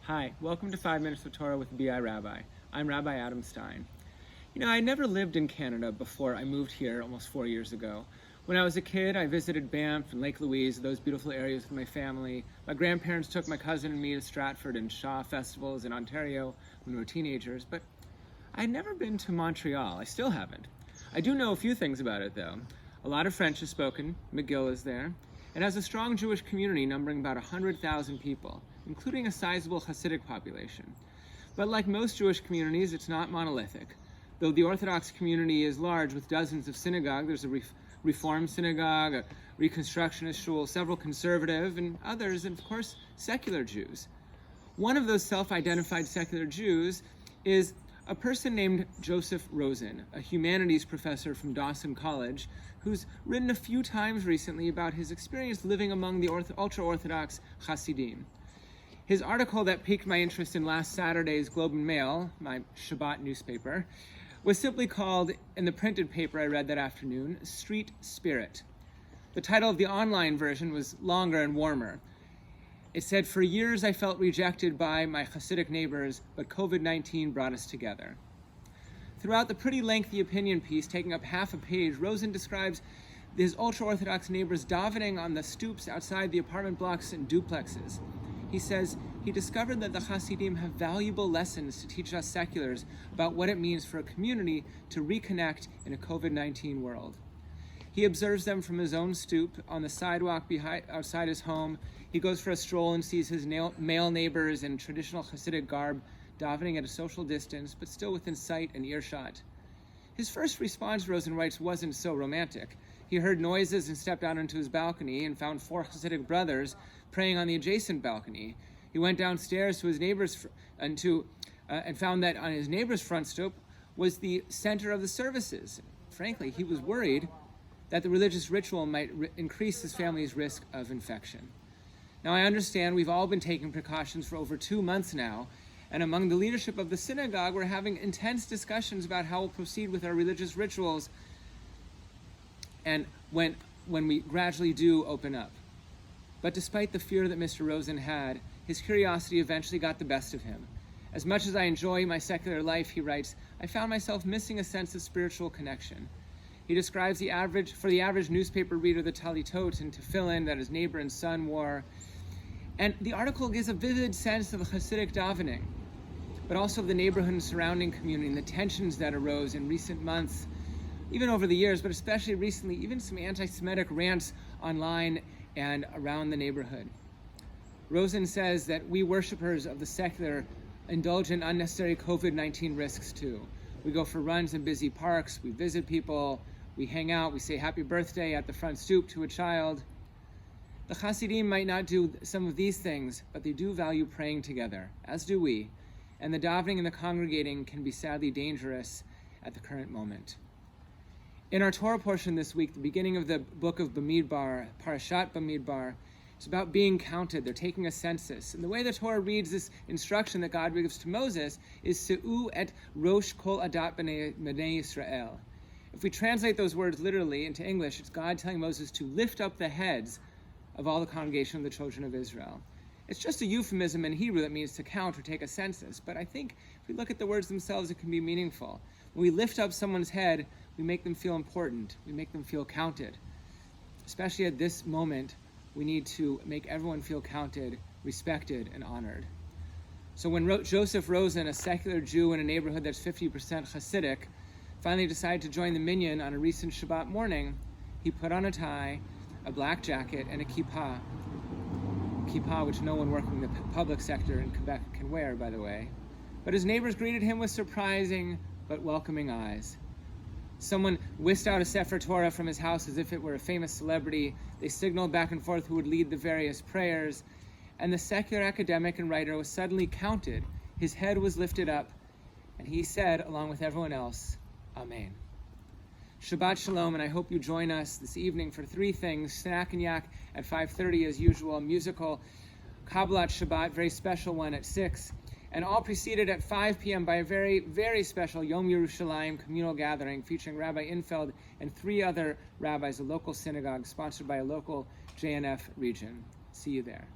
Hi, welcome to 5 Minutes with Torah with B.I. Rabbi. I'm Rabbi Adam Stein. I never lived in Canada before I moved here almost 4 years ago. When I was a kid, I visited Banff and Lake Louise, those beautiful areas with my family. My grandparents took my cousin and me to Stratford and Shaw festivals in Ontario when we were teenagers, but I'd never been to Montreal. I still haven't. I do know a few things about it, though. A lot of French is spoken. McGill is there. It has a strong Jewish community numbering about 100,000 people, including a sizable Hasidic population. But like most Jewish communities, it's not monolithic. Though the Orthodox community is large with dozens of synagogues, there's a Reform synagogue, a Reconstructionist shul, several conservative, and others, and of course, secular Jews. One of those self-identified secular Jews is a person named Joseph Rosen, a humanities professor from Dawson College, who's written a few times recently about his experience living among the ultra-Orthodox Hasidim. His article that piqued my interest in last Saturday's Globe and Mail, my Shabbat newspaper, was simply called, in the printed paper I read that afternoon, Street Spirit. The title of the online version was longer and warmer. It said, "For years I felt rejected by my Hasidic neighbors, but COVID-19 brought us together." Throughout the pretty lengthy opinion piece, taking up half a page, Rosen describes his ultra-Orthodox neighbors davening on the stoops outside the apartment blocks and duplexes. He says he discovered that the Hasidim have valuable lessons to teach us seculars about what it means for a community to reconnect in a COVID-19 world. He observes them from his own stoop on the sidewalk outside his home. He goes for a stroll and sees his male neighbors in traditional Hasidic garb, davening at a social distance, but still within sight and earshot. His first response, Rosen writes, wasn't so romantic. He heard noises and stepped out onto his balcony and found 4 Hasidic brothers praying on the adjacent balcony. He went downstairs to his neighbor's and found that on his neighbor's front stoop was the center of the services. Frankly, he was worried that the religious ritual might increase his family's risk of infection. Now, I understand we've all been taking precautions for over 2 months now, and among the leadership of the synagogue, we're having intense discussions about how we'll proceed with our religious rituals and when we gradually do open up. But despite the fear that Mr. Rosen had, his curiosity eventually got the best of him. As much as I enjoy my secular life, he writes, I found myself missing a sense of spiritual connection. He describes the average newspaper reader the talitot and tefillin that his neighbor and son wore. And the article gives a vivid sense of Hasidic davening, but also of the neighborhood and surrounding community and the tensions that arose in recent months, even over the years, but especially recently, even some anti-Semitic rants online and around the neighborhood. Rosen says that we worshipers of the secular indulge in unnecessary COVID-19 risks too. We go for runs in busy parks, we visit people, we hang out, we say happy birthday at the front stoop to a child. The Hasidim might not do some of these things, but they do value praying together, as do we, and the davening and the congregating can be sadly dangerous at the current moment. In our Torah portion this week, the beginning of the book of Bamidbar, Parashat Bamidbar, it's about being counted. They're taking a census. And the way the Torah reads this instruction that God gives to Moses is Se'u et Rosh Kol Adat B'nei Yisrael. If we translate those words literally into English, it's God telling Moses to lift up the heads of all the congregation of the children of Israel. It's just a euphemism in Hebrew that means to count or take a census. But I think if we look at the words themselves, it can be meaningful. When we lift up someone's head, we make them feel important. We make them feel counted. Especially at this moment, we need to make everyone feel counted, respected, and honored. So when Joseph Rosen, a secular Jew in a neighborhood that's 50% Hasidic, finally decided to join the minyan on a recent Shabbat morning, he put on a tie, a black jacket, and a kippah, which no one working in the public sector in Quebec can wear, by the way. But his neighbors greeted him with surprising but welcoming eyes. Someone whisked out a Sefer Torah from his house as if it were a famous celebrity. They signaled back and forth who would lead the various prayers. And the secular academic and writer was suddenly counted. His head was lifted up, and he said, along with everyone else, Amen. Shabbat Shalom, and I hope you join us this evening for 3 things. Snack and Yak at 5:30 as usual, musical Kabbalat Shabbat, very special one at 6. And all preceded at 5 p.m. by a very, very special Yom Yerushalayim communal gathering featuring Rabbi Infeld and 3 other rabbis, a local synagogue sponsored by a local JNF region. See you there.